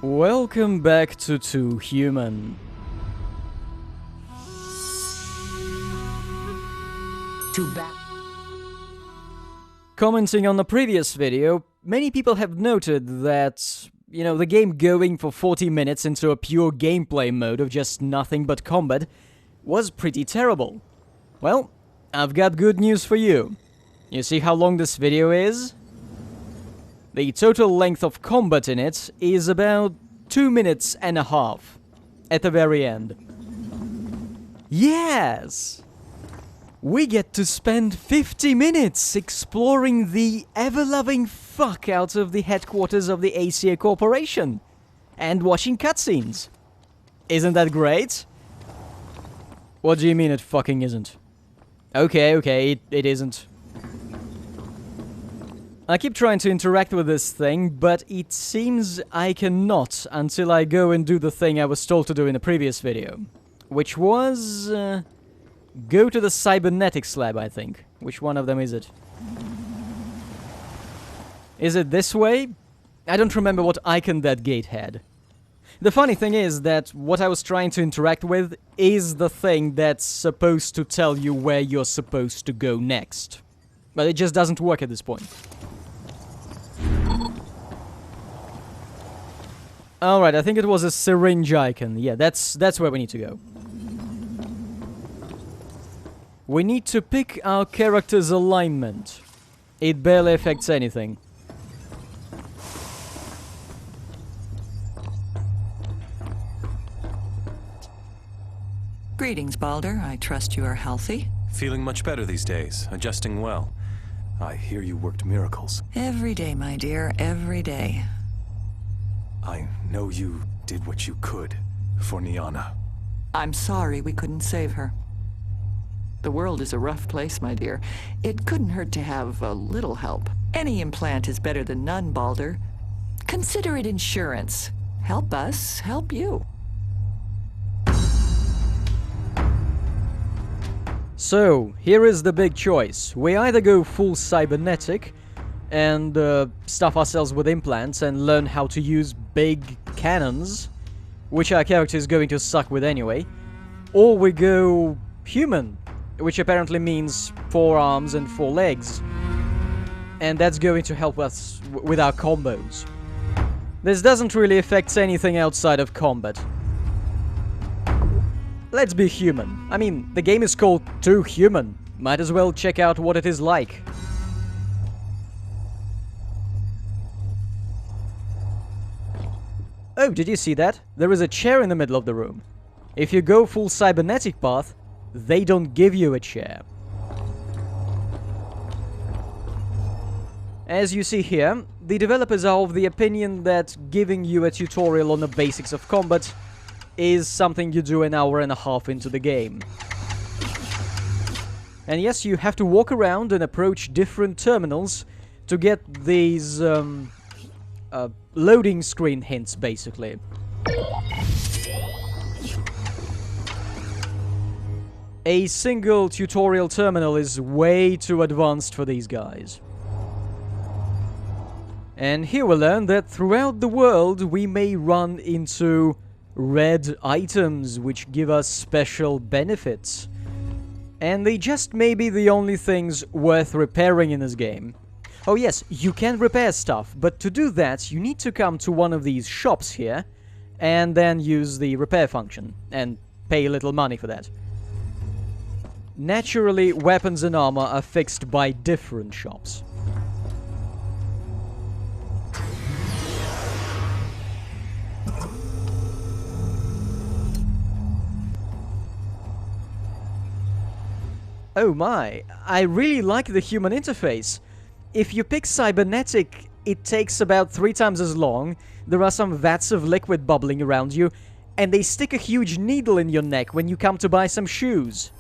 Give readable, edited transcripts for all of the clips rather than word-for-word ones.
Welcome back to Too Human. Too bad. Commenting on the previous video, many people have noted that, the game going for 40 minutes into a pure gameplay mode of just nothing but combat was pretty terrible. Well, I've got good news for you. You see how long this video is? The total length of combat in it is about 2 minutes and a half at the very end. Yes! We get to spend 50 minutes exploring the ever-loving fuck out of the headquarters of the ACA Corporation and watching cutscenes. Isn't that great? What do you mean it fucking isn't? Okay, it isn't. I keep trying to interact with this thing, but it seems I cannot until I go and do the thing I was told to do in the previous video. Which was... go to the cybernetics lab, I think. Which one of them is it? Is it this way? I don't remember what icon that gate had. The funny thing is that what I was trying to interact with is the thing that's supposed to tell you where you're supposed to go next. But it just doesn't work at this point. Alright, I think it was a syringe icon. Yeah, that's where we need to go. We need to pick our character's alignment. It barely affects anything. Greetings, Balder. I trust you are healthy. Feeling much better these days, adjusting well. I hear you worked miracles. Every day, my dear, every day. I know you did what you could for Niana. I'm sorry we couldn't save her. The world is a rough place, my dear. It couldn't hurt to have a little help. Any implant is better than none, Balder. Consider it insurance. Help us, help you. So, here is the big choice. We either go full cybernetic and stuff ourselves with implants and learn how to use big cannons, which our character is going to suck with anyway, or we go human, which apparently means 4 arms and 4 legs, and that's going to help us with our combos. This doesn't really affect anything outside of combat. Let's be human. I mean, the game is called Too Human. Might as well check out what it is like. Oh, did you see that? There is a chair in the middle of the room. If you go full cybernetic path, they don't give you a chair. As you see here, the developers are of the opinion that giving you a tutorial on the basics of combat is something you do an hour and a half into the game. And yes, you have to walk around and approach different terminals to get these loading screen hints, basically. A single tutorial terminal is way too advanced for these guys. And here we learn that throughout the world we may run into red items which give us special benefits. And they just may be the only things worth repairing in this game. Oh yes, you can repair stuff, but to do that you need to come to one of these shops here and then use the repair function and pay a little money for that. Naturally, weapons and armor are fixed by different shops. Oh my, I really like the human interface. If you pick cybernetic, it takes about 3 times as long, there are some vats of liquid bubbling around you, and they stick a huge needle in your neck when you come to buy some shoes.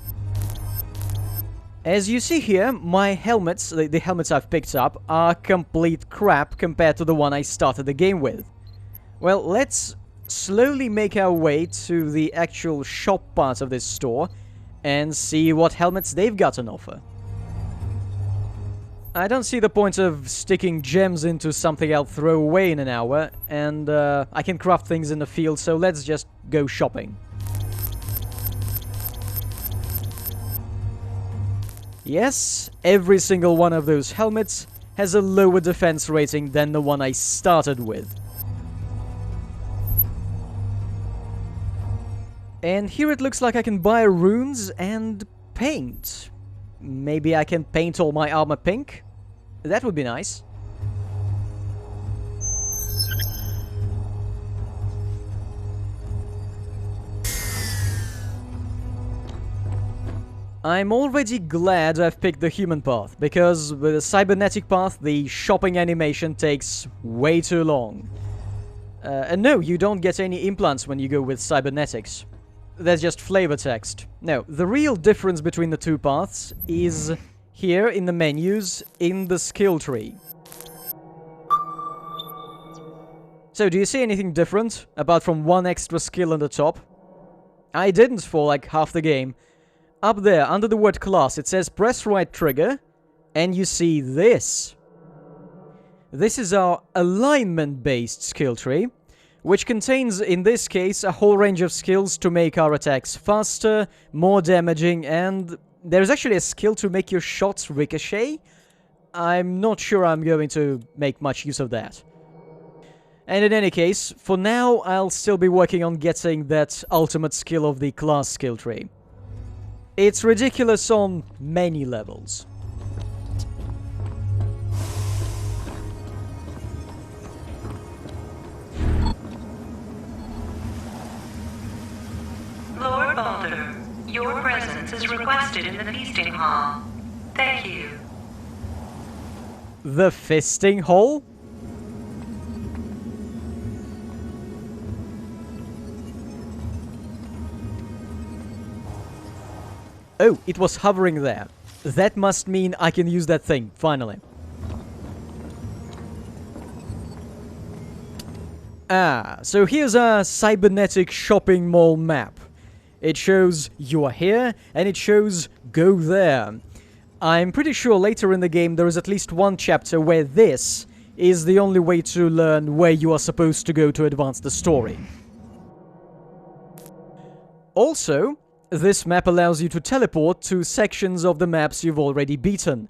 As you see here, my helmets, the helmets I've picked up, are complete crap compared to the one I started the game with. Well, let's slowly make our way to the actual shop part of this store and see what helmets they've got on offer. I don't see the point of sticking gems into something I'll throw away in an hour, and I can craft things in the field, so let's just go shopping. Yes, every single one of those helmets has a lower defense rating than the one I started with. And here it looks like I can buy runes and paint. Maybe I can paint all my armor pink? That would be nice. I'm already glad I've picked the human path, because with the cybernetic path, the shopping animation takes way too long. And no, you don't get any implants when you go with cybernetics. There's just flavor text. No, the real difference between the two paths is here in the menus in the skill tree. So, do you see anything different, apart from one extra skill on the top? I didn't for like half the game. Up there, under the word class, it says press right trigger, and you see this. This is our alignment-based skill tree, which contains, in this case, a whole range of skills to make our attacks faster, more damaging, and there's actually a skill to make your shots ricochet. I'm not sure I'm going to make much use of that. And in any case, for now, I'll still be working on getting that ultimate skill of the class skill tree. It's ridiculous on many levels. Lord Balder, your presence is requested in the feasting hall. Thank you. The fisting hall? Oh, it was hovering there. That must mean I can use that thing, finally. Ah, so here's a cybernetic shopping mall map. It shows you are here, and it shows go there. I'm pretty sure later in the game there is at least one chapter where this is the only way to learn where you are supposed to go to advance the story. Also, this map allows you to teleport to sections of the maps you've already beaten.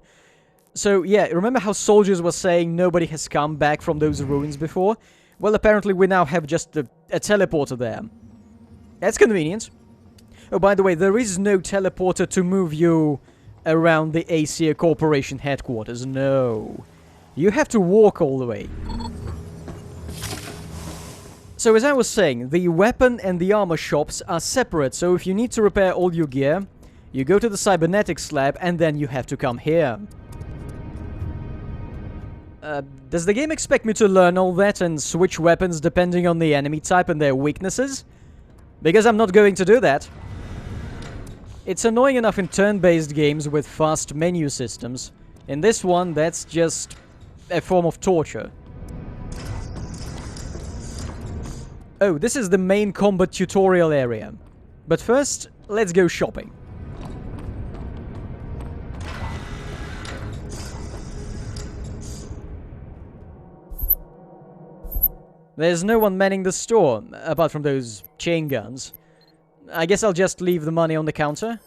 So yeah, remember how soldiers were saying nobody has come back from those ruins before? Well, apparently we now have just a teleporter there. That's convenient. Oh, by the way, there is no teleporter to move you around the Aesir Corporation headquarters. No. You have to walk all the way. So as I was saying, the weapon and the armor shops are separate, so if you need to repair all your gear, you go to the cybernetics lab and then you have to come here. Does the game expect me to learn all that and switch weapons depending on the enemy type and their weaknesses? Because I'm not going to do that. It's annoying enough in turn-based games with fast menu systems. In this one, that's just a form of torture. Oh, this is the main combat tutorial area. But first, let's go shopping. There's no one manning the store, apart from those chain guns. I guess I'll just leave the money on the counter.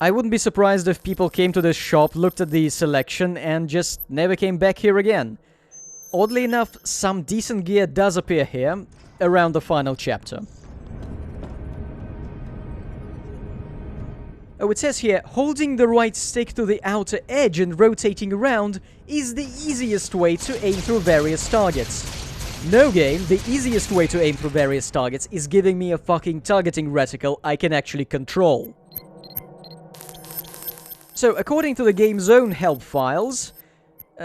I wouldn't be surprised if people came to this shop, looked at the selection, and just never came back here again. Oddly enough, some decent gear does appear here, around the final chapter. Oh, it says here, holding the right stick to the outer edge and rotating around is the easiest way to aim through various targets. No game, the easiest way to aim through various targets is giving me a fucking targeting reticle I can actually control. So, according to the game's own help files,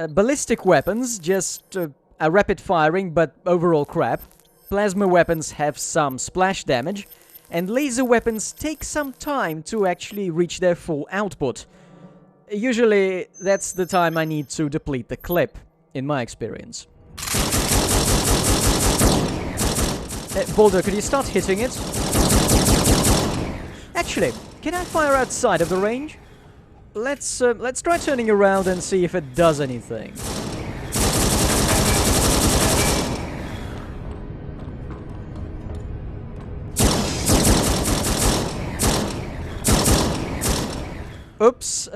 ballistic weapons just are rapid firing but overall crap, plasma weapons have some splash damage, and laser weapons take some time to actually reach their full output. Usually, that's the time I need to deplete the clip, in my experience. Balder, could you start hitting it? Actually, can I fire outside of the range? let's try turning around and see if it does anything. Oops,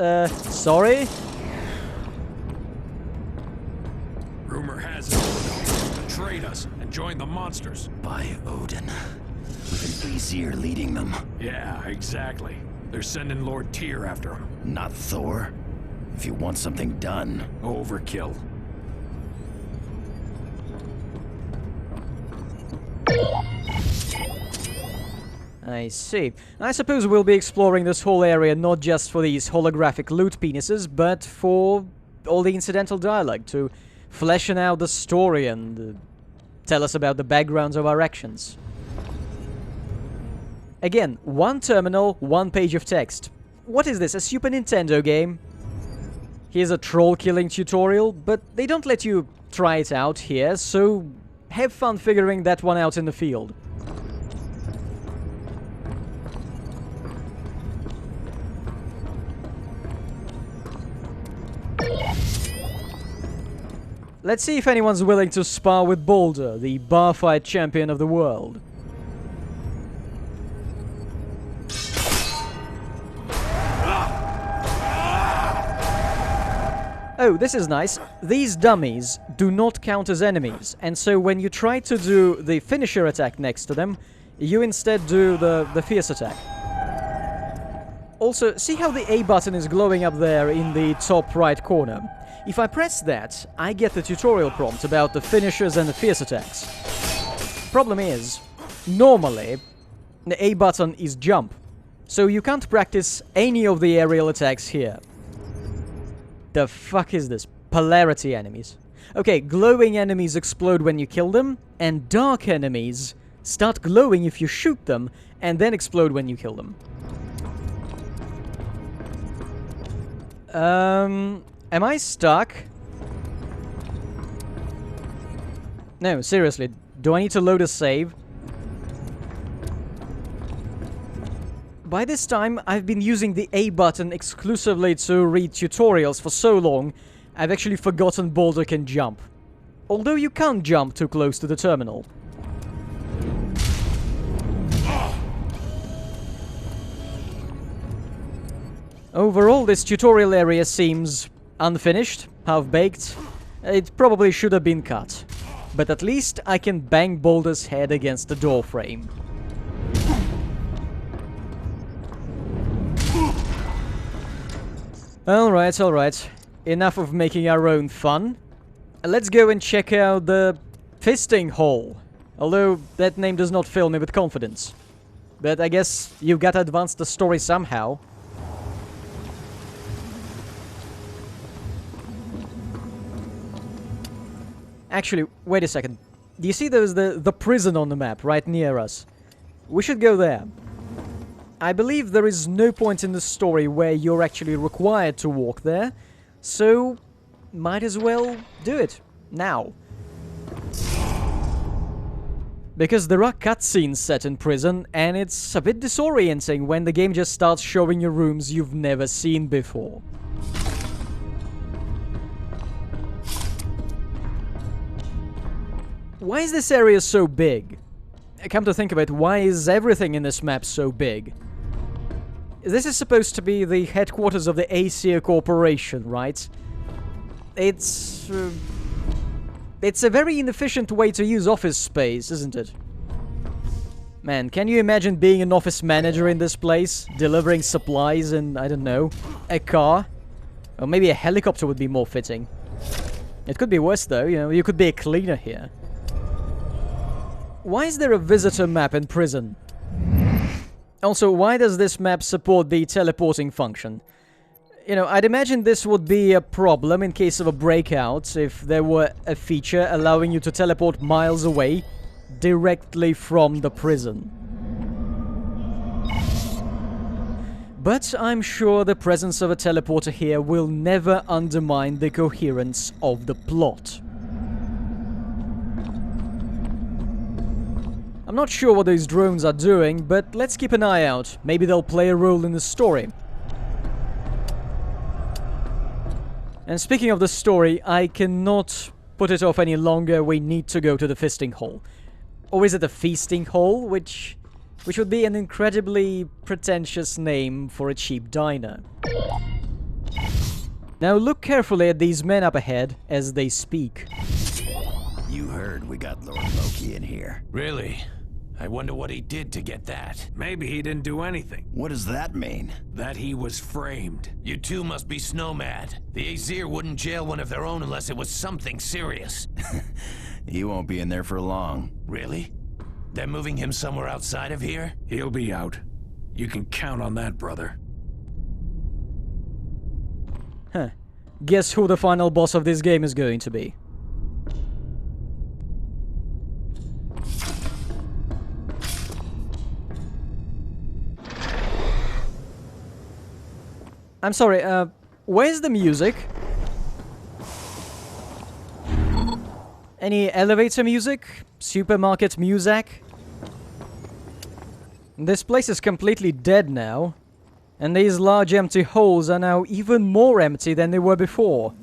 sorry. Rumor has it Odin betrayed us and joined the monsters. By Odin. With an Aesir leading them. Yeah, exactly. They're sending Lord Tyr after him. Not Thor. If you want something done. Overkill. I see. I suppose we'll be exploring this whole area not just for these holographic loot penises, but for all the incidental dialogue, to fleshing out the story and tell us about the backgrounds of our actions. Again, one terminal, one page of text. What is this, a Super Nintendo game? Here's a troll-killing tutorial, but they don't let you try it out here, so have fun figuring that one out in the field. Let's see if anyone's willing to spar with Baldur, the bar fight champion of the world. Oh, this is nice. These dummies do not count as enemies, and so when you try to do the finisher attack next to them, you instead do the fierce attack. Also, see how the A button is glowing up there in the top right corner? If I press that, I get the tutorial prompt about the finishers and the fierce attacks. Problem is, normally, the A button is jump, so you can't practice any of the aerial attacks here. The fuck is this? Polarity enemies. Okay, glowing enemies explode when you kill them, and dark enemies start glowing if you shoot them, and then explode when you kill them. Am I stuck? No, seriously, do I need to load a save? By this time, I've been using the A button exclusively to read tutorials for so long, I've actually forgotten Baldur can jump. Although you can't jump too close to the terminal. Overall, this tutorial area seems unfinished, half-baked. It probably should have been cut. But at least I can bang Baldur's head against the door frame. Alright, alright. Enough of making our own fun. Let's go and check out the Fisting Hall. Although that name does not fill me with confidence. But I guess you gotta advance the story somehow. Actually, wait a second. Do you see there's the prison on the map right near us? We should go there. I believe there is no point in the story where you're actually required to walk there, so might as well do it now. Because there are cutscenes set in prison, and it's a bit disorienting when the game just starts showing you rooms you've never seen before. Why is this area so big? Come to think of it, why is everything in this map so big? This is supposed to be the headquarters of the Aesir Corporation, right? It's a very inefficient way to use office space, isn't it? Man, can you imagine being an office manager in this place? Delivering supplies in, I don't know, a car? Or maybe a helicopter would be more fitting. It could be worse though, you know, you could be a cleaner here. Why is there a visitor map in prison? Also, why does this map support the teleporting function? You know, I'd imagine this would be a problem in case of a breakout if there were a feature allowing you to teleport miles away directly from the prison. But I'm sure the presence of a teleporter here will never undermine the coherence of the plot. I'm not sure what those drones are doing, but let's keep an eye out. Maybe they'll play a role in the story. And speaking of the story, I cannot put it off any longer. We need to go to the Feasting Hall. Or is it the Feasting Hall? Which would be an incredibly pretentious name for a cheap diner. Now look carefully at these men up ahead as they speak. You heard we got Lord Loki in here. Really? I wonder what he did to get that. Maybe he didn't do anything. What does that mean? That he was framed. You two must be snow-mad. The Aesir wouldn't jail one of their own unless it was something serious. He won't be in there for long. Really? They're moving him somewhere outside of here? He'll be out. You can count on that, brother. Huh. Guess who the final boss of this game is going to be? I'm sorry, where's the music? Any elevator music? Supermarket music? This place is completely dead now. And these large empty holes are now even more empty than they were before.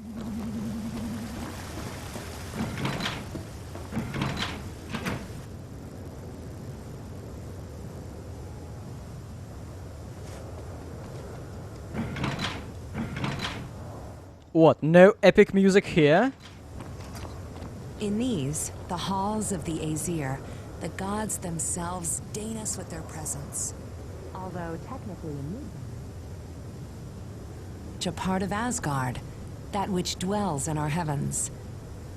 What, no epic music here? In these, the halls of the Aesir, the gods themselves deign us with their presence. Although technically a part of Asgard, that which dwells in our heavens.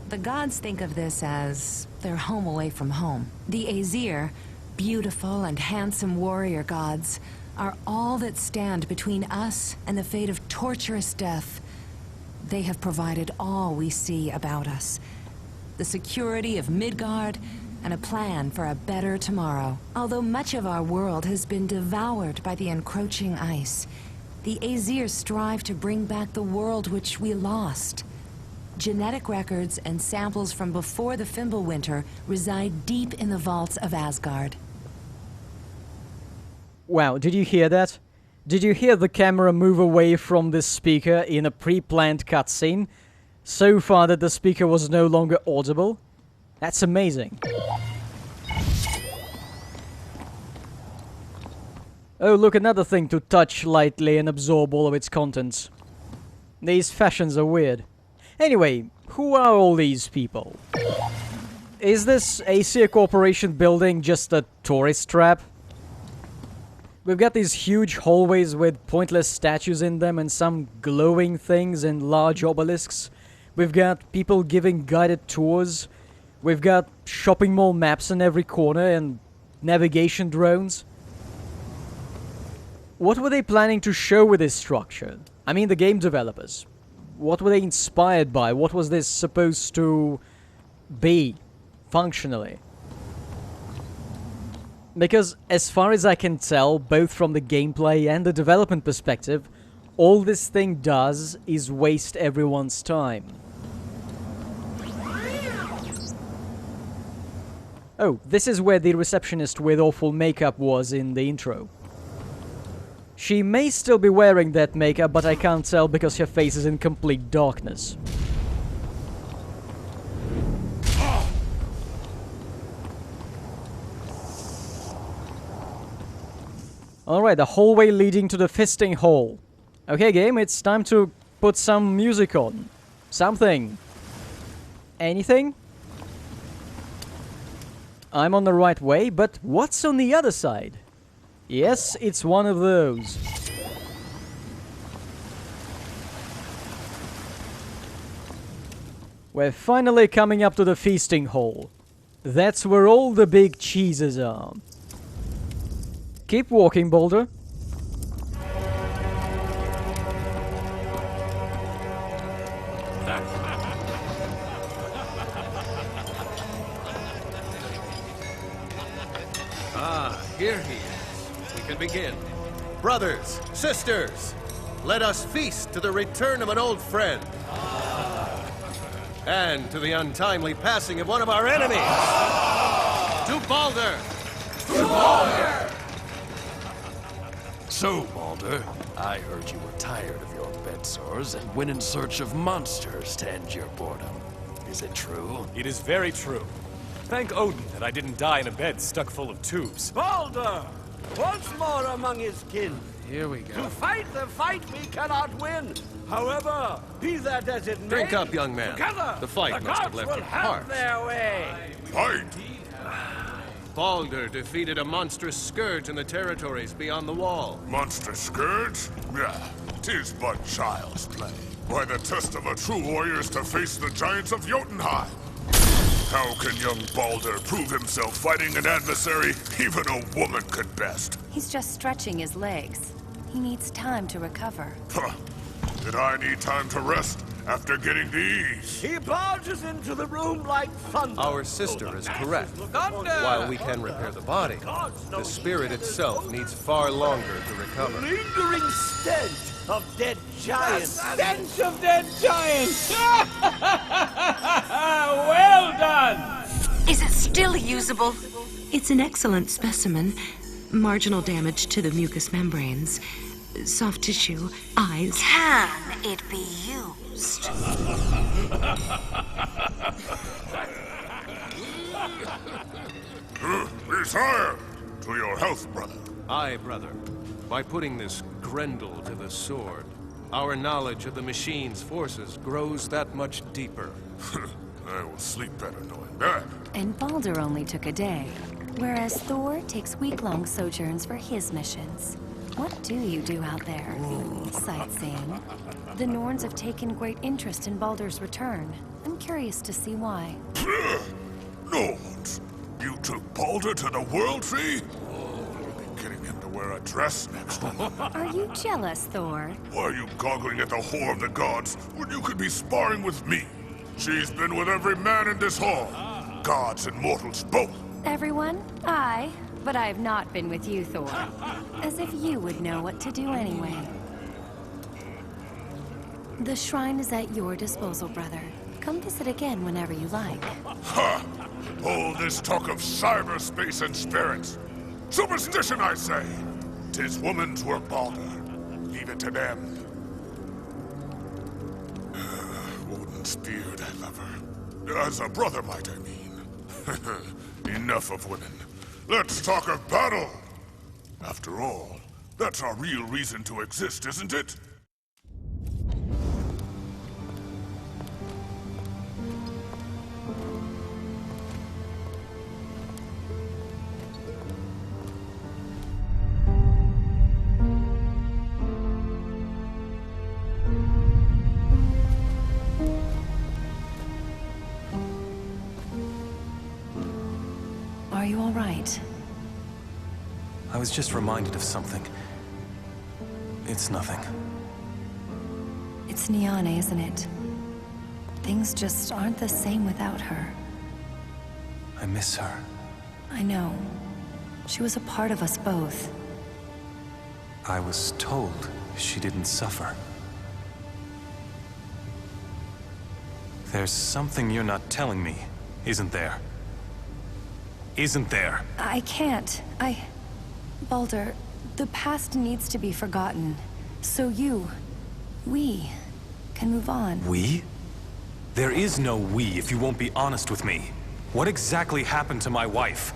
The gods think of this as their home away from home. The Aesir, beautiful and handsome warrior gods, are all that stand between us and the fate of torturous death. They have provided all we see about us. The security of Midgard, and a plan for a better tomorrow. Although much of our world has been devoured by the encroaching ice, the Aesir strive to bring back the world which we lost. Genetic records and samples from before the Fimbulwinter reside deep in the vaults of Asgard. Wow, did you hear that? Did you hear the camera move away from this speaker in a pre-planned cutscene? So far that the speaker was no longer audible? That's amazing. Oh, look, another thing to touch lightly and absorb all of its contents. These fashions are weird. Anyway, who are all these people? Is this Aesir Corporation building just a tourist trap? We've got these huge hallways with pointless statues in them and some glowing things and large obelisks. We've got people giving guided tours. We've got shopping mall maps in every corner and navigation drones. What were they planning to show with this structure? I mean, the game developers. What were they inspired by? What was this supposed to be, functionally? Because, as far as I can tell, both from the gameplay and the development perspective, all this thing does is waste everyone's time. Oh, this is where the receptionist with awful makeup was in the intro. She may still be wearing that makeup, but I can't tell because her face is in complete darkness. Alright, the hallway leading to the Feasting Hall. Okay, game, it's time to put some music on. Something. Anything? I'm on the right way, but what's on the other side? Yes, it's one of those. We're finally coming up to the Feasting Hall. That's where all the big cheeses are. Keep walking, Boulder. Here he is. We can begin. Brothers, sisters, let us feast to the return of an old friend. And to the untimely passing of one of our enemies. To Baldur! So, Baldur, I heard you were tired of your bed sores and went in search of monsters to end your boredom. Is it true? It is very true. Thank Odin that I didn't die in a bed stuck full of tubes. Baldur! Once more among his kin. Here we go. To fight the fight we cannot win. However, be that as it may... Drink up, young man. Together, The fight the must have gods left will you have parched. their way. Fight! Baldur defeated a monstrous scourge in the territories beyond the wall. Monster scourge? Yeah, 'tis but child's play. Why, the test of a true warrior is to face the giants of Jotunheim. How can young Baldur prove himself fighting an adversary even a woman could best? He's just stretching his legs. He needs time to recover. Huh. Did I need time to rest after getting these? He barges into the room like thunder. Our sister is correct. While we can repair the body, the spirit itself needs far longer to recover. Lingering stench of dead giants. Stench of dead giants! Well done! Is it still usable? It's an excellent specimen. Marginal damage to the mucous membranes. Soft tissue, eyes. Can it be used? Retire! To your health, brother. Aye, brother. By putting this Grendel to the sword, our knowledge of the machine's forces grows that much deeper. I will sleep better knowing that. And Baldur only took a day, whereas Thor takes week-long sojourns for his missions. What do you do out there? Sightseeing. The Norns have taken great interest in Baldur's return. I'm curious to see why. Norns! You took Baldur to the World Tree? You'll be getting him to wear a dress next one. Are you jealous, Thor? Why are you goggling at the whore of the gods when you could be sparring with me? She's been with every man in this hall. Gods and mortals both. Everyone? Aye. But I have not been with you, Thor. As if you would know what to do anyway. The shrine is at your disposal, brother. Come visit again whenever you like. Ha! All this talk of cyberspace and spirits. Superstition, I say! 'Tis woman's work, Baldur. Leave it to them. Odin's beard, I love her. As a brother might, I mean. Enough of women. Let's talk of battle! After all, that's our real reason to exist, isn't it? Are you all right? I was just reminded of something. It's nothing. It's Niane, isn't it? Things just aren't the same without her. I miss her. I know. She was a part of us both. I was told she didn't suffer. There's something you're not telling me, isn't there? Isn't there? I can't. Baldur, the past needs to be forgotten. So we can move on. We? There is no we if you won't be honest with me. What exactly happened to my wife?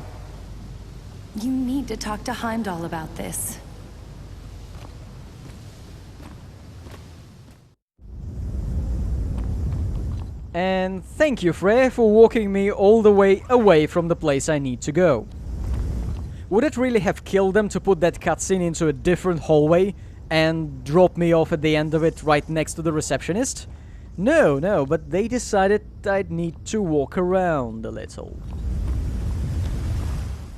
You need to talk to Heimdall about this. And thank you, Frey, for walking me all the way away from the place I need to go. Would it really have killed them to put that cutscene into a different hallway and drop me off at the end of it right next to the receptionist? No, but they decided I'd need to walk around a little.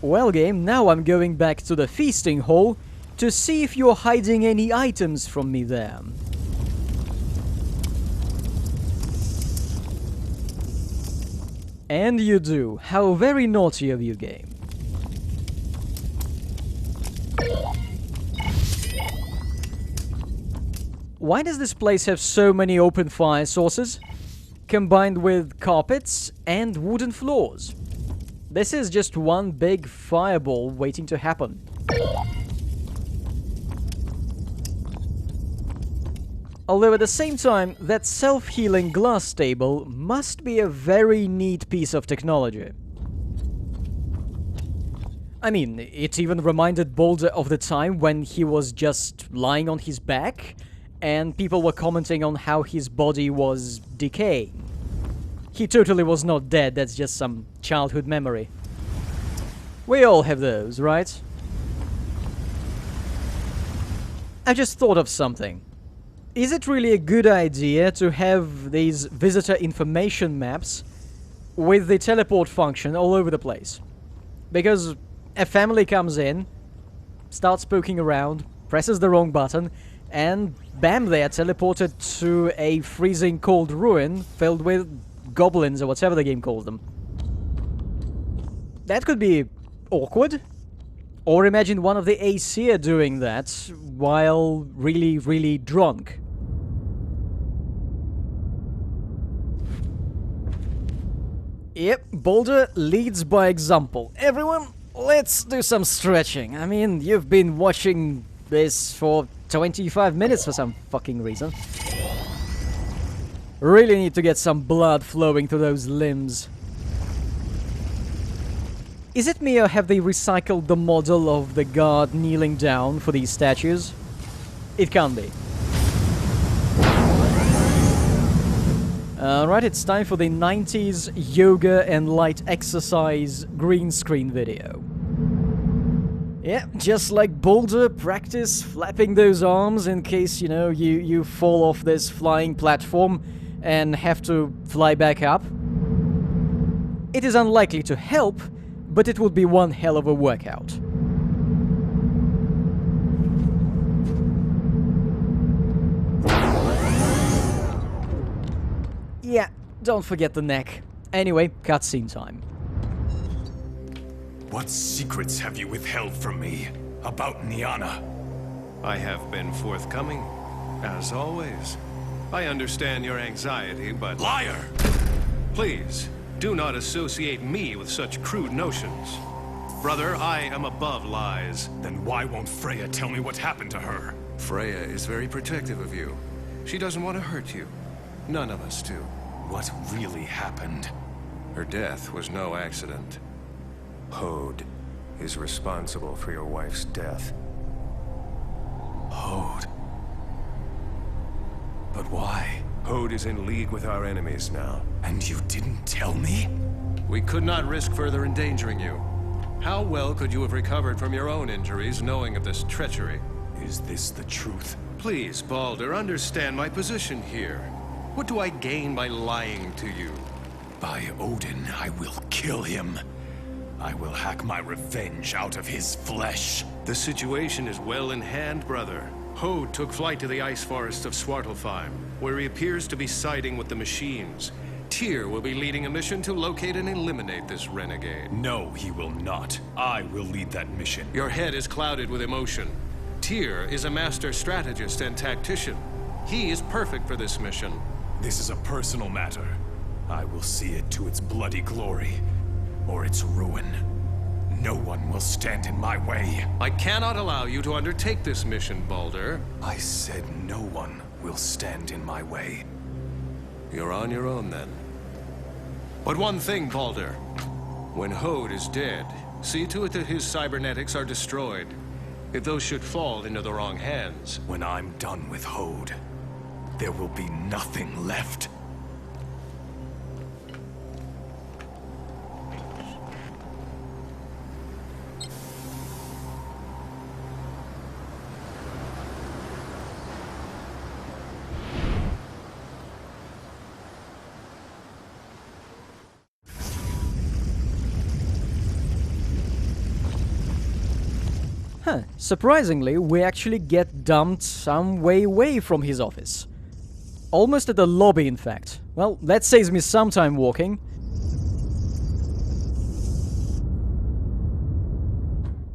Well, game, now I'm going back to the feasting hall to see if you're hiding any items from me there. And you do. How very naughty of you, game. Why does this place have so many open fire sources, combined with carpets and wooden floors? This is just one big fireball waiting to happen. Although at the same time, that self-healing glass table must be a very neat piece of technology. I mean, it even reminded Baldur of the time when he was just lying on his back, and people were commenting on how his body was decaying. He totally was not dead, that's just some childhood memory. We all have those, right? I just thought of something. Is it really a good idea to have these visitor information maps with the teleport function all over the place? Because a family comes in, starts poking around, presses the wrong button, and bam, they are teleported to a freezing cold ruin filled with goblins or whatever the game calls them. That could be awkward. Or imagine one of the Aesir doing that while really, really drunk. Yep, Baldur leads by example. Everyone, let's do some stretching. I mean, you've been watching this for 25 minutes for some fucking reason. Really need to get some blood flowing to those limbs. Is it me or have they recycled the model of the god kneeling down for these statues? It can't be. Alright, it's time for the 90s yoga and light exercise green screen video. Yeah, just like Baldur, practice flapping those arms in case, you know, you fall off this flying platform and have to fly back up. It is unlikely to help, but it would be one hell of a workout. Yeah, don't forget the neck. Anyway, cutscene time. What secrets have you withheld from me about Niana? I have been forthcoming, as always. I understand your anxiety, but... Liar! Please, do not associate me with such crude notions. Brother, I am above lies. Then why won't Freya tell me what happened to her? Freya is very protective of you. She doesn't want to hurt you. None of us do. What really happened? Her death was no accident. Hode is responsible for your wife's death. Hode? But why? Hode is in league with our enemies now. And you didn't tell me? We could not risk further endangering you. How well could you have recovered from your own injuries knowing of this treachery? Is this the truth? Please, Baldur, understand my position here. What do I gain by lying to you? By Odin, I will kill him. I will hack my revenge out of his flesh. The situation is well in hand, brother. Hode took flight to the ice forest of Svartalfheim, where he appears to be siding with the machines. Tyr will be leading a mission to locate and eliminate this renegade. No, he will not. I will lead that mission. Your head is clouded with emotion. Tyr is a master strategist and tactician. He is perfect for this mission. This is a personal matter. I will see it to its bloody glory, or its ruin. No one will stand in my way. I cannot allow you to undertake this mission, Baldur. I said no one will stand in my way. You're on your own, then. But one thing, Baldur. When Hode is dead, see to it that his cybernetics are destroyed. If those should fall into the wrong hands... When I'm done with Hode, there will be nothing left. Huh, surprisingly, we actually get dumped some way away from his office. Almost at the lobby, in fact. Well, that saves me some time walking.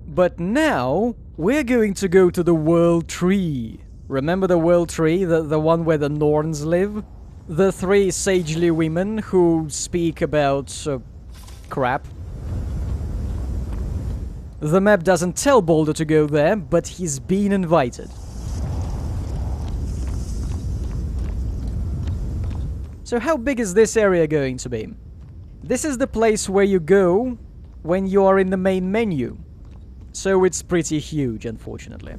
But now, we're going to go to the World Tree. Remember the World Tree, the one where the Norns live? The three sagely women who speak about... crap. The map doesn't tell Baldur to go there, but he's been invited. So how big is this area going to be? This is the place where you go when you are in the main menu. So it's pretty huge, unfortunately.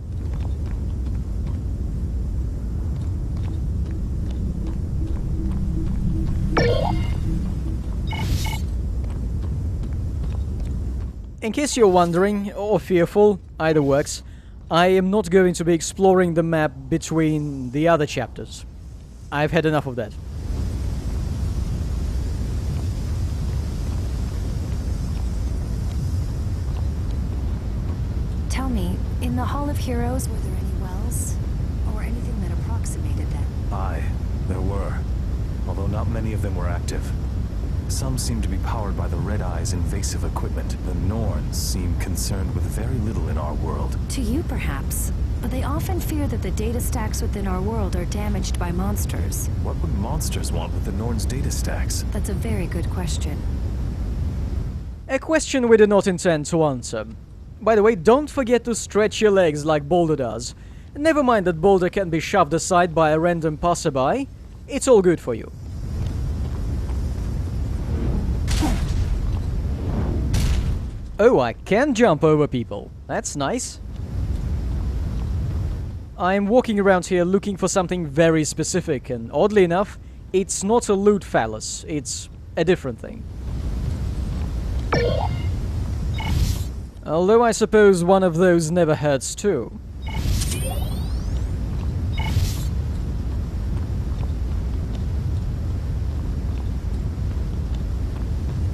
In case you're wondering, or fearful, either works, I am not going to be exploring the map between the other chapters. I've had enough of that. Tell me, in the Hall of Heroes, were there any wells? Or anything that approximated them? Aye, there were. Although not many of them were active. Some seem to be powered by the Red Eye's invasive equipment. The Norns seem concerned with very little in our world. To you, perhaps. But they often fear that the data stacks within our world are damaged by monsters. What would monsters want with the Norns' data stacks? That's a very good question. A question we do not intend to answer. By the way, don't forget to stretch your legs like Boulder does. Never mind that Boulder can be shoved aside by a random passerby. It's all good for you. Oh, I can jump over people. That's nice. I'm walking around here looking for something very specific, and oddly enough, it's not a loot phallus, it's a different thing. Although I suppose one of those never hurts too.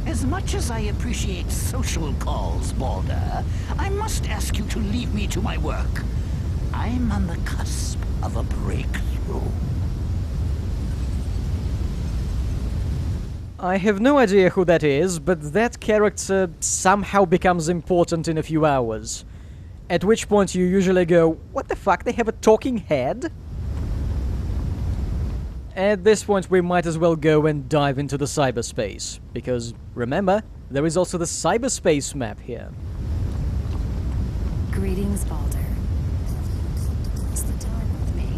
As much as I appreciate social calls, Balder, I must ask you to leave me to my work. I'm on the cusp of a breakthrough. I have no idea who that is, but that character somehow becomes important in a few hours. At which point you usually go, what the fuck, they have a talking head? At this point we might as well go and dive into the cyberspace, because remember, there is also the cyberspace map here. Greetings, Balder. What's the time with me?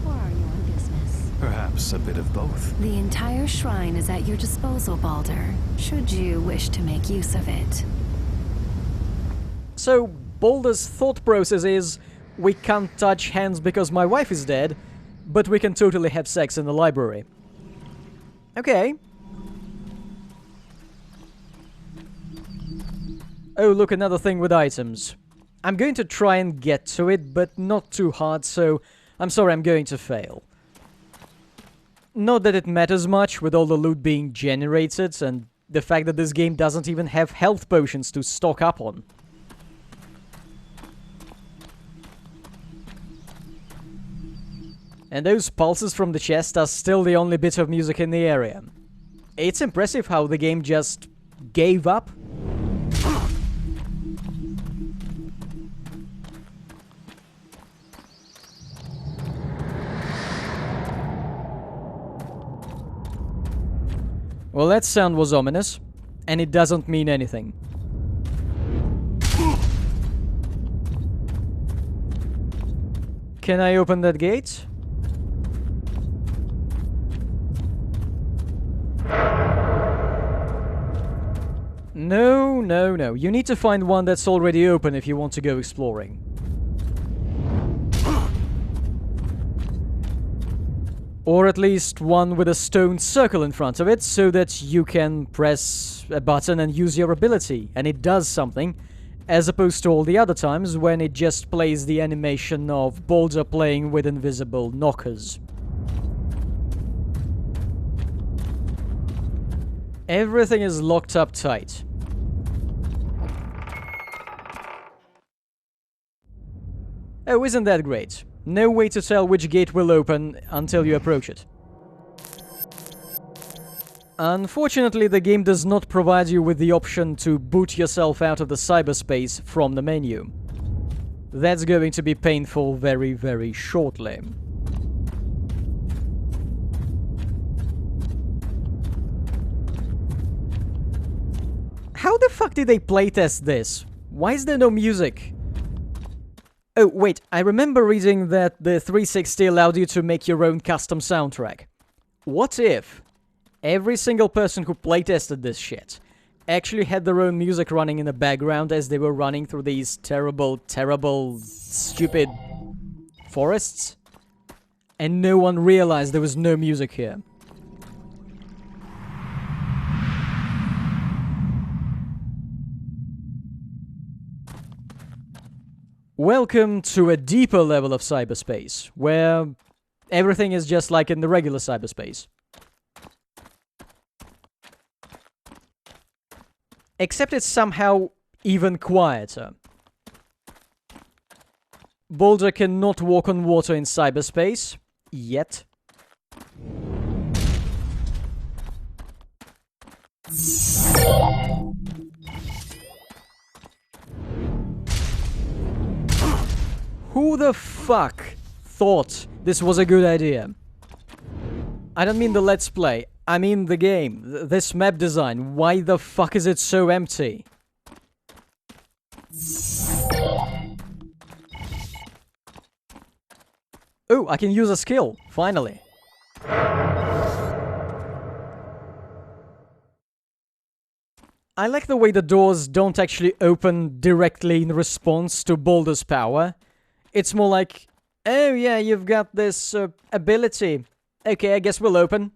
Or are you on business? Perhaps a bit of both. The entire shrine is at your disposal, Balder, should you wish to make use of it. So, Balder's thought process is, we can't touch hands because my wife is dead, but we can totally have sex in the library. Okay. Oh, look, another thing with items. I'm going to try and get to it, but not too hard, so I'm sorry, I'm going to fail. Not that it matters much with all the loot being generated, and the fact that this game doesn't even have health potions to stock up on. And those pulses from the chest are still the only bit of music in the area. It's impressive how the game just gave up. Well, that sound was ominous, and it doesn't mean anything. Can I open that gate? No, no, no. You need to find one that's already open if you want to go exploring. Or at least one with a stone circle in front of it, so that you can press a button and use your ability, and it does something, as opposed to all the other times when it just plays the animation of Balder playing with invisible knockers. Everything is locked up tight. Oh, isn't that great? No way to tell which gate will open until you approach it. Unfortunately, the game does not provide you with the option to boot yourself out of the cyberspace from the menu. That's going to be painful very, very shortly. How the fuck did they playtest this? Why is there no music? Oh, wait, I remember reading that the 360 allowed you to make your own custom soundtrack. What if every single person who playtested this shit actually had their own music running in the background as they were running through these terrible, stupid forests? And no one realized there was no music here. Welcome to a deeper level of cyberspace, where everything is just like in the regular cyberspace. Except it's somehow even quieter. Boulder cannot walk on water in cyberspace, yet. Who the fuck thought this was a good idea? I don't mean the Let's Play, I mean the game. This map design, why the fuck is it so empty? Oh, I can use a skill, finally. I like the way the doors don't actually open directly in response to Boulder's power. It's more like, oh yeah, you've got this ability. Okay, I guess we'll open.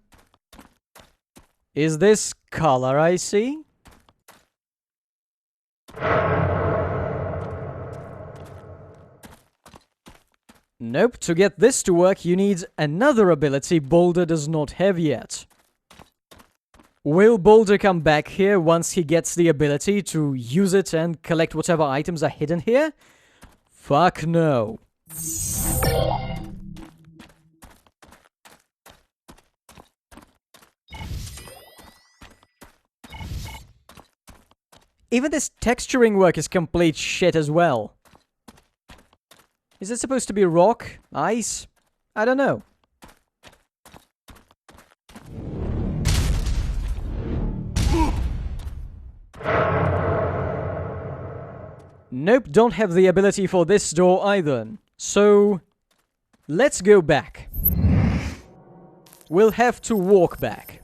Is this color I see? Nope, to get this to work you need another ability Boulder does not have yet. Will Boulder come back here once he gets the ability to use it and collect whatever items are hidden here? Fuck no. Even this texturing work is complete shit as well. Is it supposed to be rock? Ice? I don't know. Nope, don't have the ability for this door either. So, let's go back. We'll have to walk back.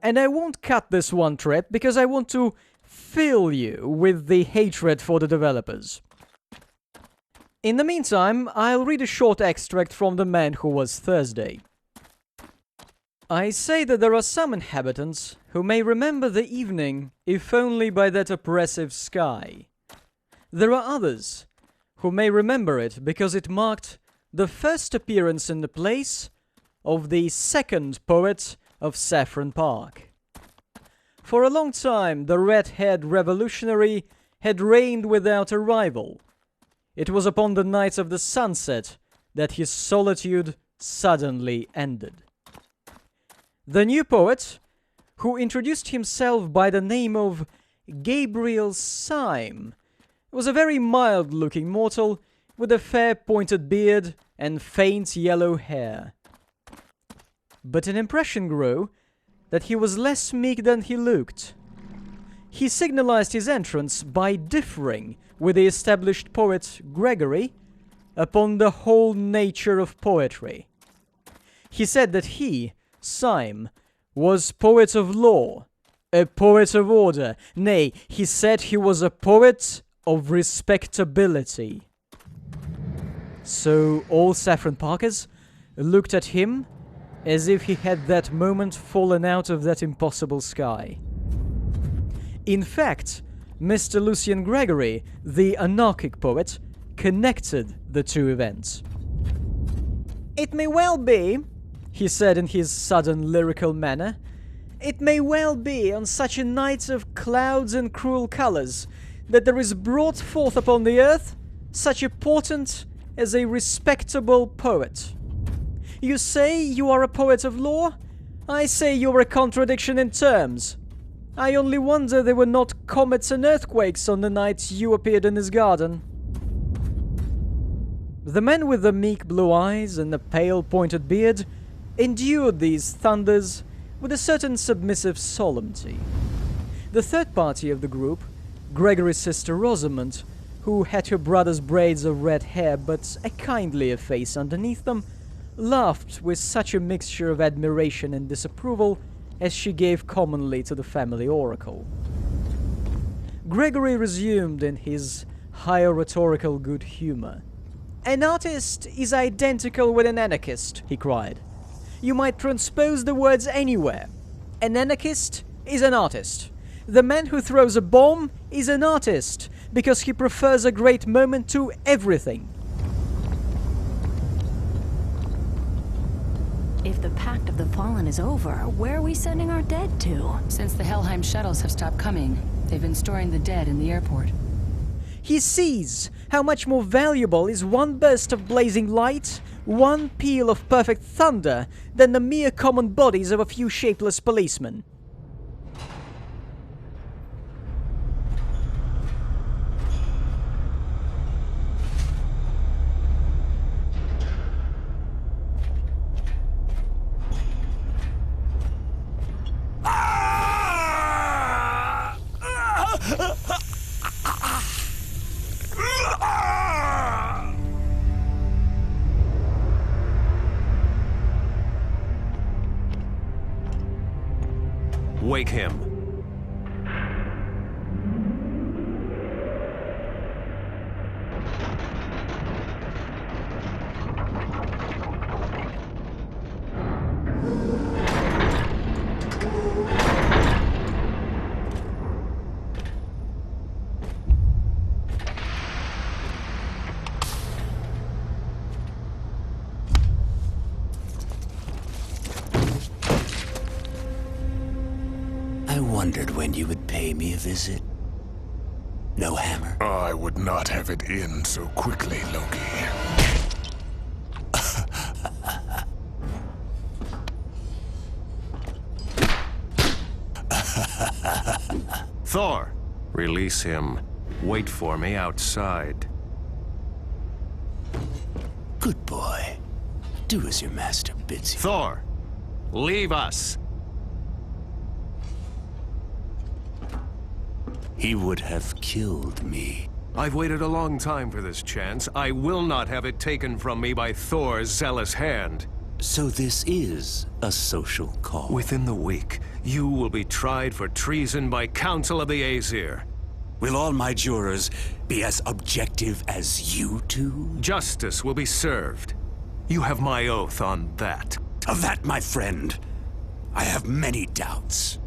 And I won't cut this one trip because I want to fill you with the hatred for the developers. In the meantime, I'll read a short extract from The Man Who Was Thursday. I say that there are some inhabitants who may remember the evening, if only by that oppressive sky. There are others who may remember it because it marked the first appearance in the place of the second poet of Saffron Park. For a long time, the red-haired revolutionary had reigned without a rival. It was upon the night of the sunset that his solitude suddenly ended. The new poet, who introduced himself by the name of Gabriel Syme, was a very mild-looking mortal with a fair pointed beard and faint yellow hair. But an impression grew that he was less meek than he looked. He signalized his entrance by differing with the established poet Gregory upon the whole nature of poetry. He said that he, Syme, was poet of law, a poet of order. Nay, he said he was a poet of respectability. So all Saffron Parkers looked at him as if he had that moment fallen out of that impossible sky. In fact, Mr. Lucian Gregory, the anarchic poet, connected the two events. "It may well be," he said in his sudden lyrical manner, "it may well be on such a night of clouds and cruel colors that there is brought forth upon the earth such a portent as a respectable poet. You say you are a poet of law? I say you are a contradiction in terms. I only wonder there were not comets and earthquakes on the night you appeared in his garden." The man with the meek blue eyes and the pale pointed beard endured these thunders with a certain submissive solemnity. The third party of the group, Gregory's sister Rosamond, who had her brother's braids of red hair but a kindlier face underneath them, laughed with such a mixture of admiration and disapproval as she gave commonly to the family oracle. Gregory resumed in his higher rhetorical good humor. "An artist is identical with an anarchist," he cried. "You might transpose the words anywhere. An anarchist is an artist. The man who throws a bomb is an artist, because he prefers a great moment to everything." If the Pact of the Fallen is over, where are we sending our dead to? Since the Helheim shuttles have stopped coming, they've been storing the dead in the airport. He sees how much more valuable is one burst of blazing light, one peal of perfect thunder, than the mere common bodies of a few shapeless policemen. Wake him. I wondered when you would pay me a visit. No hammer? I would not have it in so quickly, Loki. Thor! Release him. Wait for me outside. Good boy. Do as your master bids you. Thor! Leave us! He would have killed me. I've waited a long time for this chance. I will not have it taken from me by Thor's zealous hand. So this is a social call. Within the week, you will be tried for treason by Council of the Aesir. Will all my jurors be as objective as you two? Justice will be served. You have my oath on that. Of that, my friend, I have many doubts.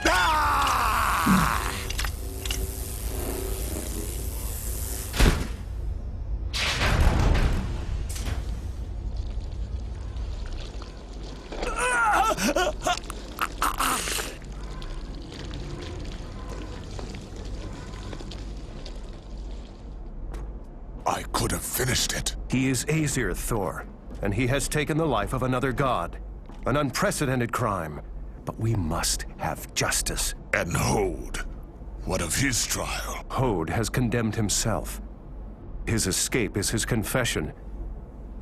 Ah! I could have finished it. He is Aesir, Thor, and he has taken the life of another god. An unprecedented crime. But we must have justice. And Hode, what of his trial? Hode has condemned himself. His escape is his confession,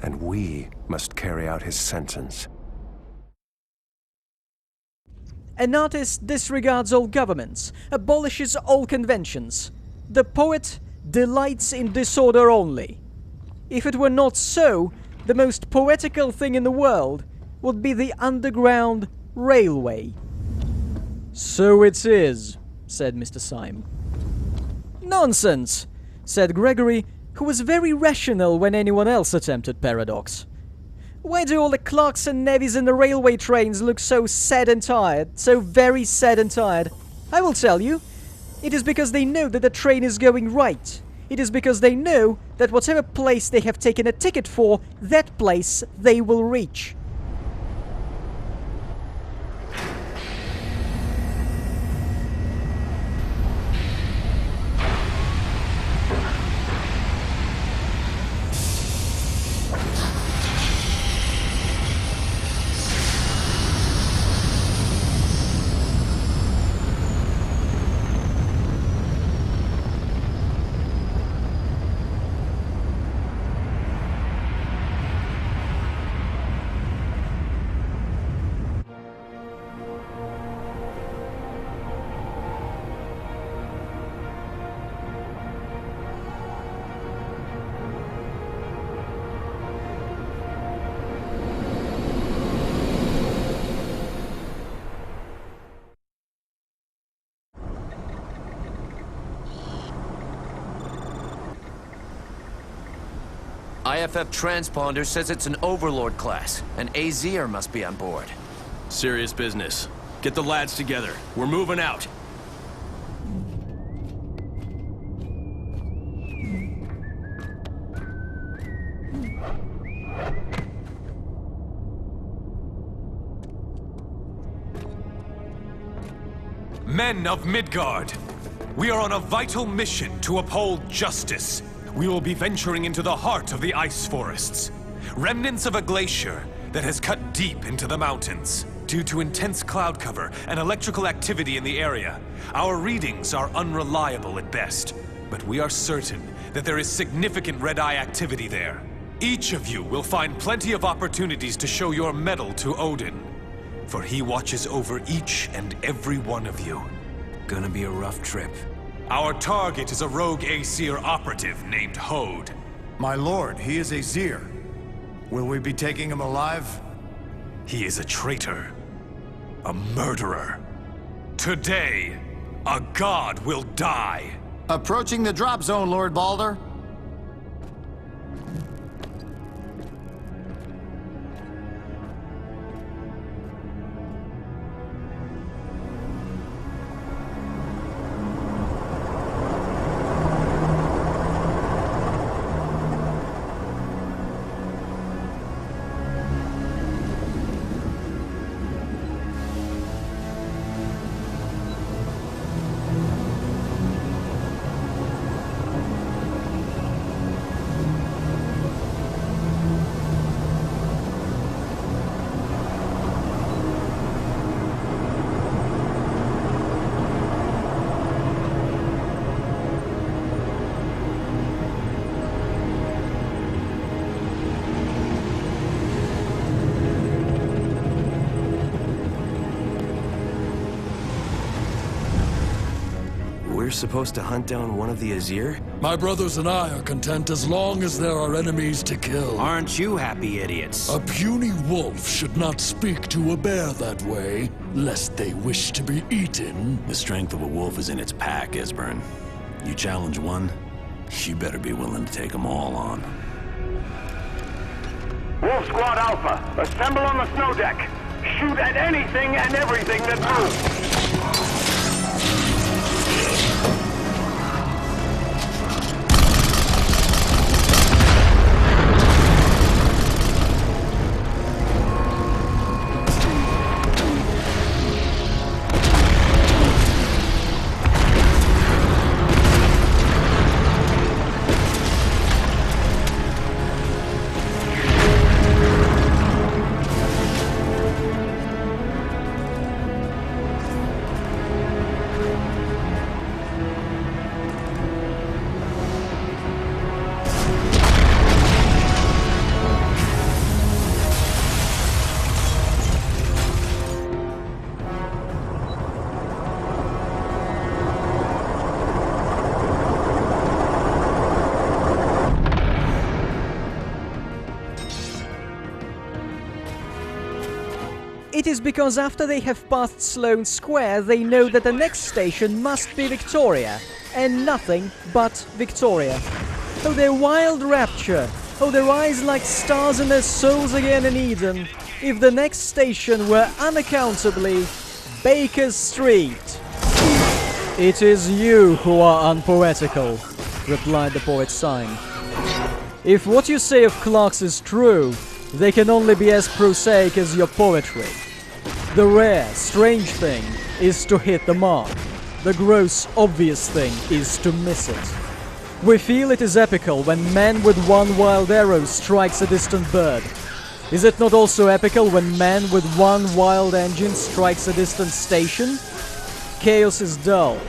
and we must carry out his sentence. An artist disregards all governments, abolishes all conventions. The poet delights in disorder only. If it were not so, the most poetical thing in the world would be the underground railway. "So it is," said Mr. Syme. "Nonsense," said Gregory, who was very rational when anyone else attempted paradox. "Why do all the clerks and navvies in the railway trains look so sad and tired, so very sad and tired? I will tell you. It is because they know that the train is going right. It is because they know that whatever place they have taken a ticket for, that place they will reach." IFF transponder says it's an Overlord class. An Aesir must be on board. Serious business. Get the lads together. We're moving out. Men of Midgard, we are on a vital mission to uphold justice. We will be venturing into the heart of the ice forests, remnants of a glacier that has cut deep into the mountains. Due to intense cloud cover and electrical activity in the area, our readings are unreliable at best. But we are certain that there is significant Red-Eye activity there. Each of you will find plenty of opportunities to show your mettle to Odin, for he watches over each and every one of you. Gonna be a rough trip. Our target is a rogue Aesir operative named Hode. My lord, he is Aesir. Will we be taking him alive? He is a traitor. A murderer. Today, a god will die. Approaching the drop zone, Lord Balder. We're supposed to hunt down one of the Aesir? My brothers and I are content as long as there are enemies to kill. Aren't you happy idiots? A puny wolf should not speak to a bear that way, lest they wish to be eaten. The strength of a wolf is in its pack, Esbern. You challenge one, you better be willing to take them all on. Wolf Squad Alpha, assemble on the snow deck. Shoot at anything and everything that moves. It is because after they have passed Sloane Square, they know that the next station must be Victoria, and nothing but Victoria. Oh, their wild rapture! Oh, their eyes like stars and their souls again in Eden, if the next station were unaccountably Baker Street. It is you who are unpoetical, replied the poet Sign. If what you say of clocks is true, they can only be as prosaic as your poetry. The rare, strange thing is to hit the mark. The gross, obvious thing is to miss it. We feel it is epical when man with one wild arrow strikes a distant bird. Is it not also epical when man with one wild engine strikes a distant station? Chaos is dull,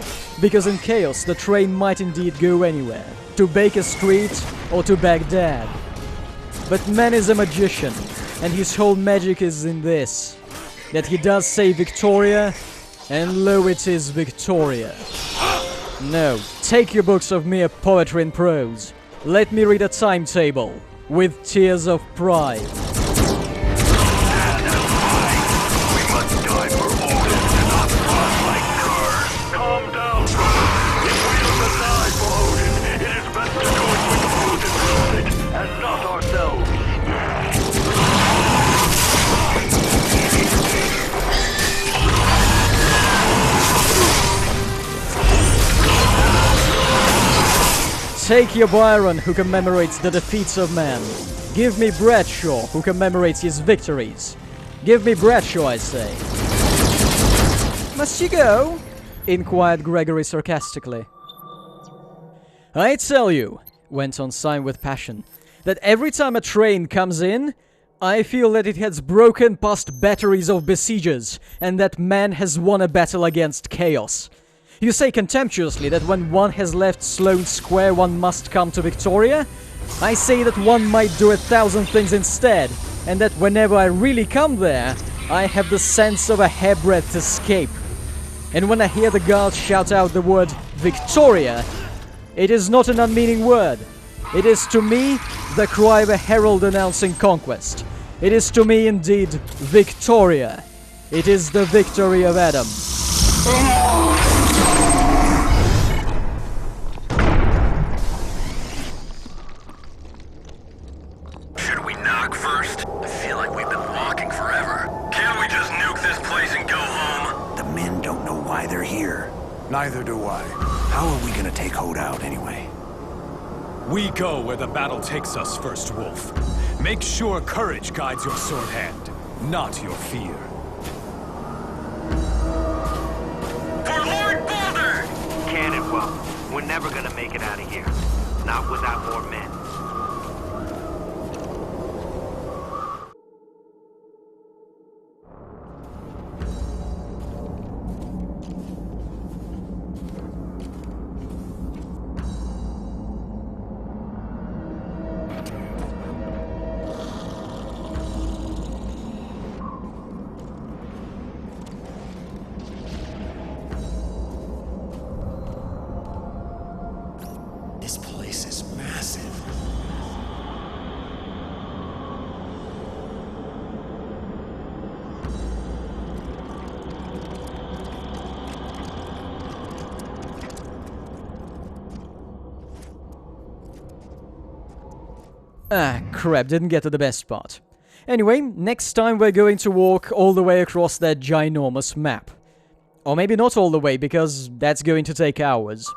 because in chaos the train might indeed go anywhere, to Baker Street or to Baghdad. But man is a magician, and his whole magic is in this, that he does say Victoria, and lo it is Victoria. No, take your books of mere poetry and prose. Let me read a timetable, with tears of pride. Calm down, brother. If we are to die for Odin, it is best to do it with Odin's pride, and not our Take your Byron, who commemorates the defeats of man. Give me Bradshaw, who commemorates his victories. Give me Bradshaw, I say. Must you go? Inquired Gregory sarcastically. I tell you, went on Syme with passion, that every time a train comes in, I feel that it has broken past batteries of besiegers, and that man has won a battle against chaos. You say contemptuously that when one has left Sloane Square one must come to Victoria? I say that one might do 1,000 things instead, and that whenever I really come there, I have the sense of a hairbreadth escape. And when I hear the guards shout out the word Victoria, it is not an unmeaning word. It is to me the cry of a herald announcing conquest. It is to me indeed Victoria. It is the victory of Adam. Should we knock first? I feel like we've been walking forever. Can't we just nuke this place and go home? The men don't know why they're here. Neither do I. How are we gonna take Hode out anyway? We go where the battle takes us first, Wolf. Make sure courage guides your sword hand, not your fear. For Lord Balder! Cannonwell, we're never gonna make it out of here. Not without more men. This place is massive. Ah, crap, didn't get to the best part. Anyway, next time we're going to walk all the way across that ginormous map. Or maybe not all the way, because that's going to take hours.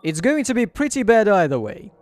It's going to be pretty bad either way.